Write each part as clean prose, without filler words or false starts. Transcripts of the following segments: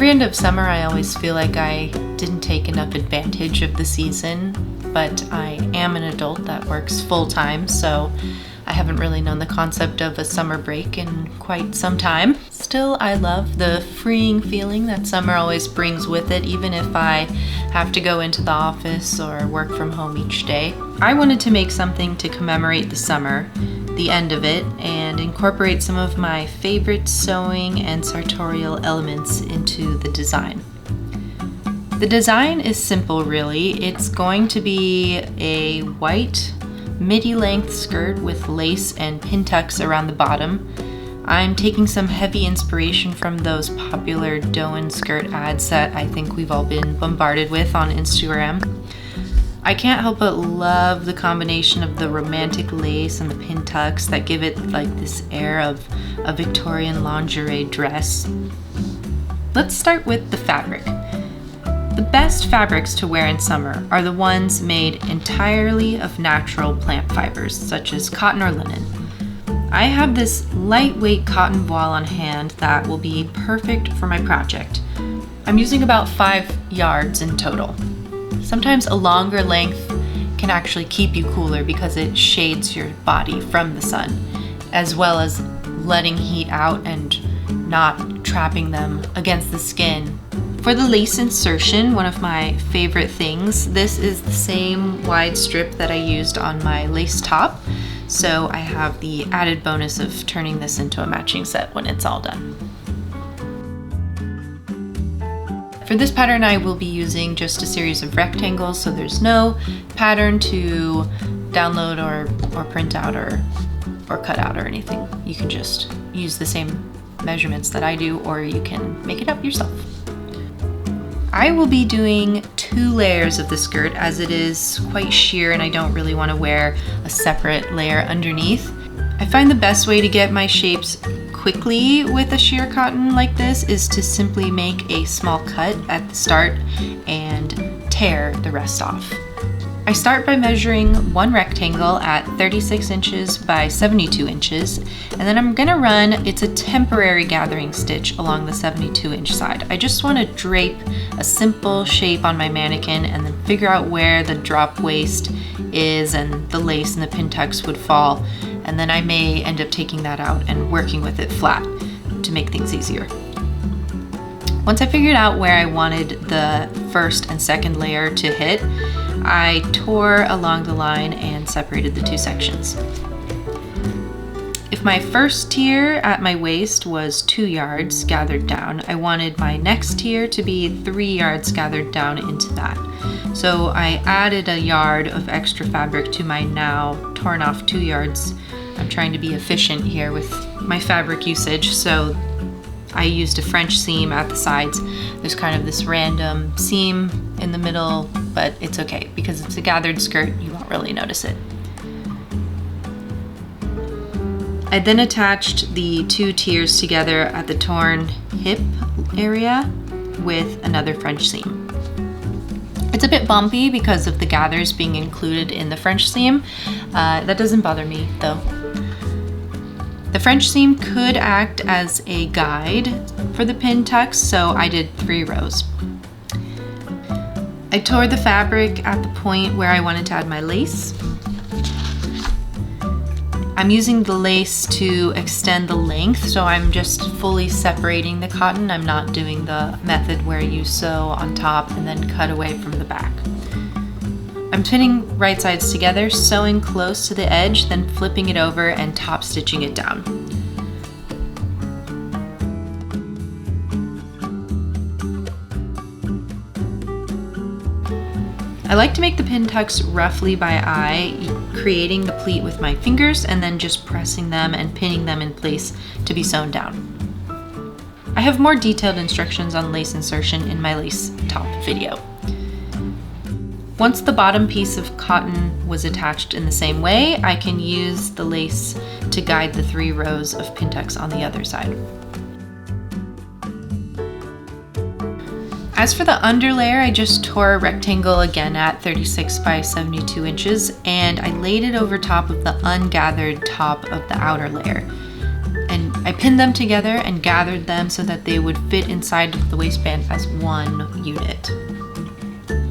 Every end of summer, I always feel like I didn't take enough advantage of the season, but I am an adult that works full-time, so I haven't really known the concept of a summer break in quite some time. Still, I love the freeing feeling that summer always brings with it, even if I have to go into the office or work from home each day. I wanted to make something to commemorate the summer, the end of it, and incorporate some of my favorite sewing and sartorial elements into the design. The design is simple, really. It's going to be a white midi-length skirt with lace and pin tucks around the bottom. I'm taking some heavy inspiration from those popular Doen skirt ads that I think we've all been bombarded with on Instagram. I can't help but love the combination of the romantic lace and the pin tucks that give it like this air of a Victorian lingerie dress. Let's start with the fabric. The best fabrics to wear in summer are the ones made entirely of natural plant fibers, such as cotton or linen. I have this lightweight cotton voile on hand that will be perfect for my project. I'm using about 5 yards in total. Sometimes a longer length can actually keep you cooler because it shades your body from the sun, as well as letting heat out and not trapping them against the skin. For the lace insertion, one of my favorite things, this is the same wide strip that I used on my lace top, so I have the added bonus of turning this into a matching set when it's all done. For this pattern, I will be using just a series of rectangles, so there's no pattern to download or print out or cut out or anything. You can just use the same measurements that I do, or you can make it up yourself. I will be doing 2 layers of the skirt as it is quite sheer and I don't really want to wear a separate layer underneath. I find the best way to get my shapes quickly with a sheer cotton like this is to simply make a small cut at the start and tear the rest off. I start by measuring one rectangle at 36 inches by 72 inches, and then I'm gonna run, it's a temporary gathering stitch along the 72-inch side. I just wanna drape a simple shape on my mannequin and then figure out where the drop waist is and the lace and the pin tucks would fall, and then I may end up taking that out and working with it flat to make things easier. Once I figured out where I wanted the first and second layer to hit, I tore along the line and separated the 2 sections. If my first tier at my waist was 2 yards gathered down, I wanted my next tier to be 3 yards gathered down into that. So I added a yard of extra fabric to my now torn off 2 yards. I'm trying to be efficient here with my fabric usage, so I used a French seam at the sides. There's kind of this random seam in the middle, but it's okay because it's a gathered skirt, you won't really notice it. I then attached the 2 tiers together at the torn hip area with another French seam. It's a bit bumpy because of the gathers being included in the French seam. That doesn't bother me though. The French seam could act as a guide for the pin tucks, so I did 3 rows. I tore the fabric at the point where I wanted to add my lace. I'm using the lace to extend the length, so I'm just fully separating the cotton. I'm not doing the method where you sew on top and then cut away from the back. I'm pinning right sides together, sewing close to the edge, then flipping it over and top stitching it down. I like to make the pin tucks roughly by eye, creating the pleat with my fingers and then just pressing them and pinning them in place to be sewn down. I have more detailed instructions on lace insertion in my lace top video. Once the bottom piece of cotton was attached in the same way, I can use the lace to guide the 3 rows of pin tucks on the other side. As for the underlayer, I just tore a rectangle again at 36 by 72 inches and I laid it over top of the ungathered top of the outer layer. And I pinned them together and gathered them so that they would fit inside the waistband as one unit.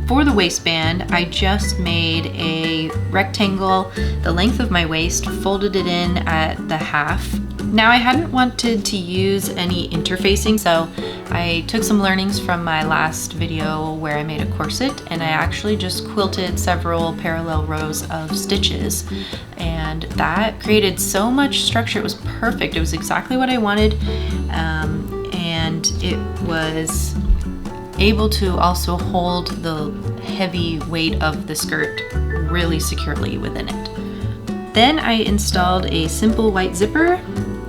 For the waistband, I just made a rectangle the length of my waist, folded it in at the half. Now I hadn't wanted to use any interfacing, so I took some learnings from my last video where I made a corset, and I actually just quilted several parallel rows of stitches, and that created so much structure. It was perfect. It was exactly what I wanted, and it was able to also hold the heavy weight of the skirt really securely within it. Then I installed a simple white zipper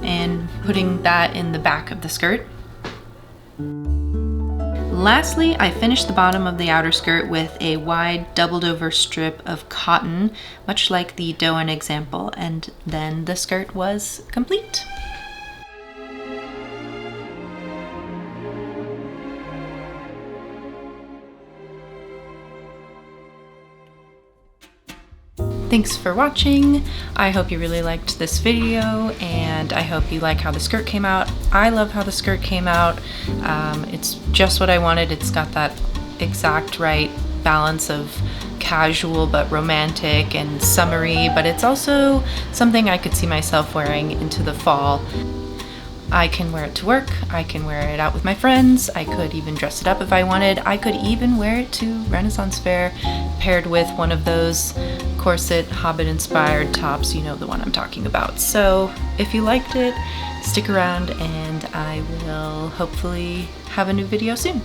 and putting that in the back of the skirt. Lastly, I finished the bottom of the outer skirt with a wide doubled over strip of cotton, much like the Doen example, and then the skirt was complete. Thanks for watching. I hope you really liked this video, and I hope you like how the skirt came out. I love how the skirt came out. It's just what I wanted. It's got that exact right balance of casual but romantic and summery, but it's also something I could see myself wearing into the fall. I can wear it to work, I can wear it out with my friends, I could even dress it up if I wanted, I could even wear it to Renaissance Fair paired with one of those corset Hobbit inspired tops. You know the one I'm talking about. So if you liked it, stick around and I will hopefully have a new video soon.